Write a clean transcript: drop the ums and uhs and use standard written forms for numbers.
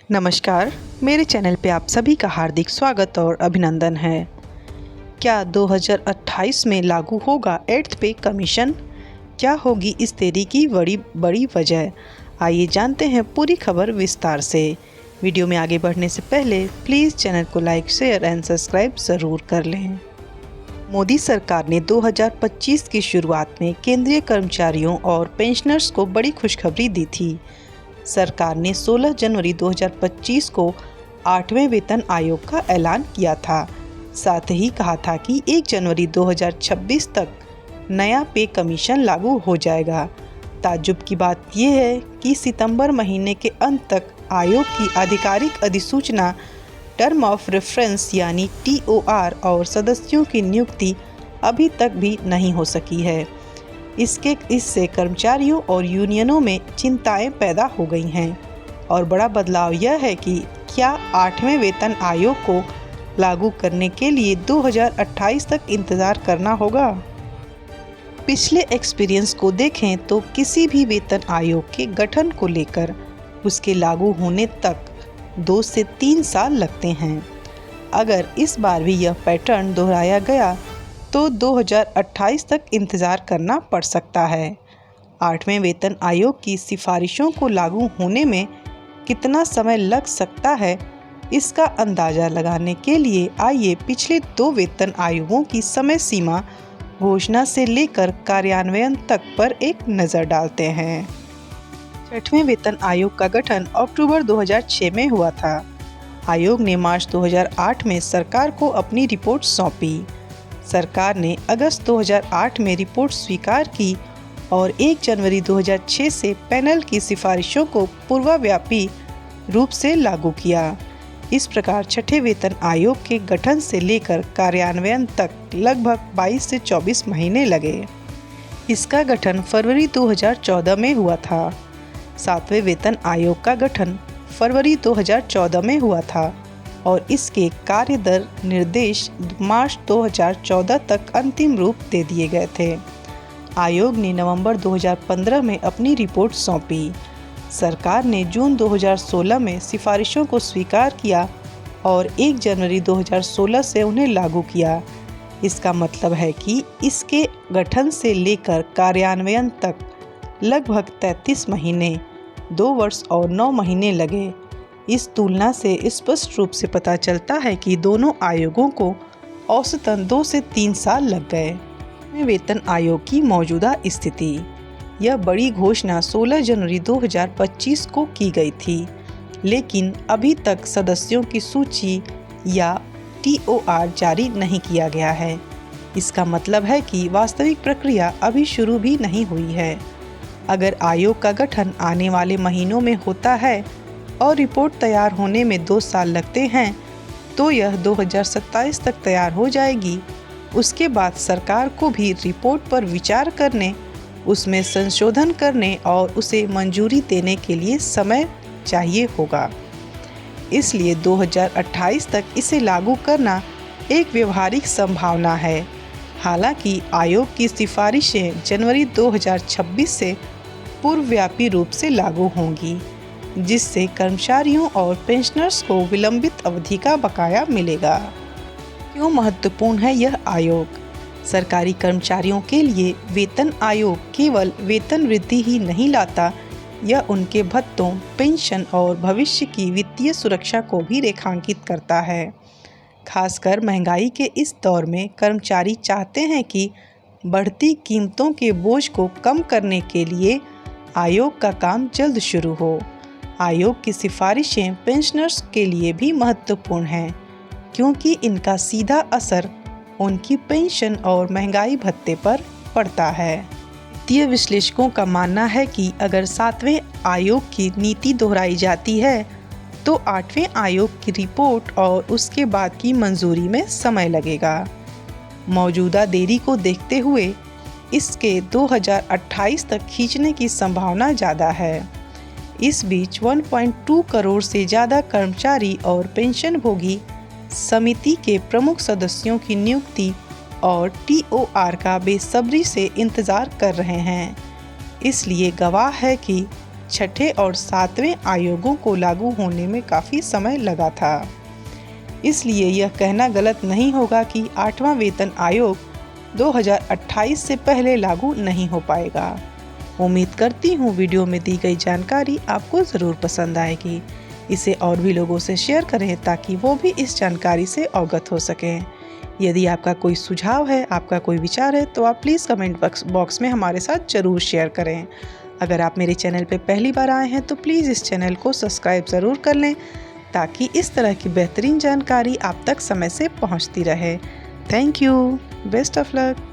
नमस्कार, मेरे चैनल पे आप सभी का हार्दिक स्वागत और अभिनंदन है। क्या 2028 में लागू होगा 8th पे कमीशन? क्या होगी इस देरी की बड़ी वजह? आइए जानते हैं पूरी खबर विस्तार से। वीडियो में आगे बढ़ने से पहले प्लीज़ चैनल को लाइक, शेयर एंड सब्सक्राइब ज़रूर कर लें। मोदी सरकार ने 2025 की शुरुआत में केंद्रीय कर्मचारियों और पेंशनर्स को बड़ी खुशखबरी दी थी। सरकार ने 16 जनवरी 2025 को 8वें वेतन आयोग का ऐलान किया था। साथ ही कहा था कि 1 जनवरी 2026 तक नया पे कमीशन लागू हो जाएगा। ताज्जुब की बात यह है कि सितंबर महीने के अंत तक आयोग की आधिकारिक अधिसूचना टर्म ऑफ रेफरेंस यानी TOR और सदस्यों की नियुक्ति अभी तक भी नहीं हो सकी है। इससे कर्मचारियों और यूनियनों में चिंताएं पैदा हो गई हैं और बड़ा बदलाव यह है कि क्या 8वें वेतन आयोग को लागू करने के लिए 2028 तक इंतज़ार करना होगा। पिछले एक्सपीरियंस को देखें तो किसी भी वेतन आयोग के गठन को लेकर उसके लागू होने तक 2 से 3 साल लगते हैं। अगर इस बार भी यह पैटर्न दोहराया गया तो 2028 तक इंतज़ार करना पड़ सकता है। 8वें वेतन आयोग की सिफारिशों को लागू होने में कितना समय लग सकता है, इसका अंदाज़ा लगाने के लिए आइए पिछले 2 वेतन आयोगों की समय सीमा घोषणा से लेकर कार्यान्वयन तक पर एक नज़र डालते हैं। 6वें वेतन आयोग का गठन अक्टूबर 2006 में हुआ था। आयोग ने मार्च 2008 में सरकार को अपनी रिपोर्ट सौंपी। सरकार ने अगस्त 2008 में रिपोर्ट स्वीकार की और 1 जनवरी 2006 से पैनल की सिफारिशों को पूर्वव्यापी रूप से लागू किया। इस प्रकार 6ठे वेतन आयोग के गठन से लेकर कार्यान्वयन तक लगभग 22 से 24 महीने लगे। इसका गठन फरवरी 2014 में हुआ था। 7वें वेतन आयोग का गठन फरवरी 2014 में हुआ था और इसके कार्यदर निर्देश मार्च 2014 तक अंतिम रूप दे दिए गए थे। आयोग ने नवंबर 2015 में अपनी रिपोर्ट सौंपी। सरकार ने जून 2016 में सिफारिशों को स्वीकार किया और 1 जनवरी 2016 से उन्हें लागू किया। इसका मतलब है कि इसके गठन से लेकर कार्यान्वयन तक लगभग 33 महीने, 2 वर्ष और 9 महीने लगे। इस तुलना से स्पष्ट रूप से पता चलता है कि दोनों आयोगों को औसतन 2 से 3 साल लग गए। वेतन आयोग की मौजूदा स्थिति। यह बड़ी घोषणा 16 जनवरी 2025 को की गई थी, लेकिन अभी तक सदस्यों की सूची या TOR जारी नहीं किया गया है। इसका मतलब है कि वास्तविक प्रक्रिया अभी शुरू भी नहीं हुई है। अगर आयोग का गठन आने वाले महीनों में होता है और रिपोर्ट तैयार होने में 2 साल लगते हैं, तो यह 2027 तक तैयार हो जाएगी। उसके बाद सरकार को भी रिपोर्ट पर विचार करने, उसमें संशोधन करने और उसे मंजूरी देने के लिए समय चाहिए होगा। इसलिए 2028 तक इसे लागू करना एक व्यवहारिक संभावना है। हालांकि आयोग की सिफारिशें जनवरी 2026 से पूर्वव्यापी रूप से लागू होंगी, जिससे कर्मचारियों और पेंशनर्स को विलंबित अवधि का बकाया मिलेगा। क्यों महत्वपूर्ण है यह आयोग? सरकारी कर्मचारियों के लिए वेतन आयोग केवल वेतन वृद्धि ही नहीं लाता, यह उनके भत्तों, पेंशन और भविष्य की वित्तीय सुरक्षा को भी रेखांकित करता है। खासकर महंगाई के इस दौर में कर्मचारी चाहते हैं कि बढ़ती कीमतों के बोझ को कम करने के लिए आयोग का काम जल्द शुरू हो। आयोग की सिफारिशें पेंशनर्स के लिए भी महत्वपूर्ण हैं, क्योंकि इनका सीधा असर उनकी पेंशन और महंगाई भत्ते पर पड़ता है। वित्तीय विश्लेषकों का मानना है कि अगर 7वें आयोग की नीति दोहराई जाती है तो 8वें आयोग की रिपोर्ट और उसके बाद की मंजूरी में समय लगेगा। मौजूदा देरी को देखते हुए इसके 2028 तक खींचने की संभावना ज़्यादा है। इस बीच 1.2 करोड़ से ज़्यादा कर्मचारी और पेंशनभोगी समिति के प्रमुख सदस्यों की नियुक्ति और TOR का बेसब्री से इंतज़ार कर रहे हैं। इसलिए गवाह है कि छठे और सातवें आयोगों को लागू होने में काफ़ी समय लगा था। इसलिए यह कहना गलत नहीं होगा कि 8वां वेतन आयोग 2028 से पहले लागू नहीं हो पाएगा। उम्मीद करती हूँ वीडियो में दी गई जानकारी आपको ज़रूर पसंद आएगी। इसे और भी लोगों से शेयर करें ताकि वो भी इस जानकारी से अवगत हो सकें। यदि आपका कोई सुझाव है, आपका कोई विचार है तो आप प्लीज़ कमेंट बॉक्स में हमारे साथ ज़रूर शेयर करें। अगर आप मेरे चैनल पर पहली बार आए हैं तो प्लीज़ इस चैनल को सब्सक्राइब ज़रूर कर लें ताकि इस तरह की बेहतरीन जानकारी आप तक समय से पहुंचती रहे। Thank you. Best of luck.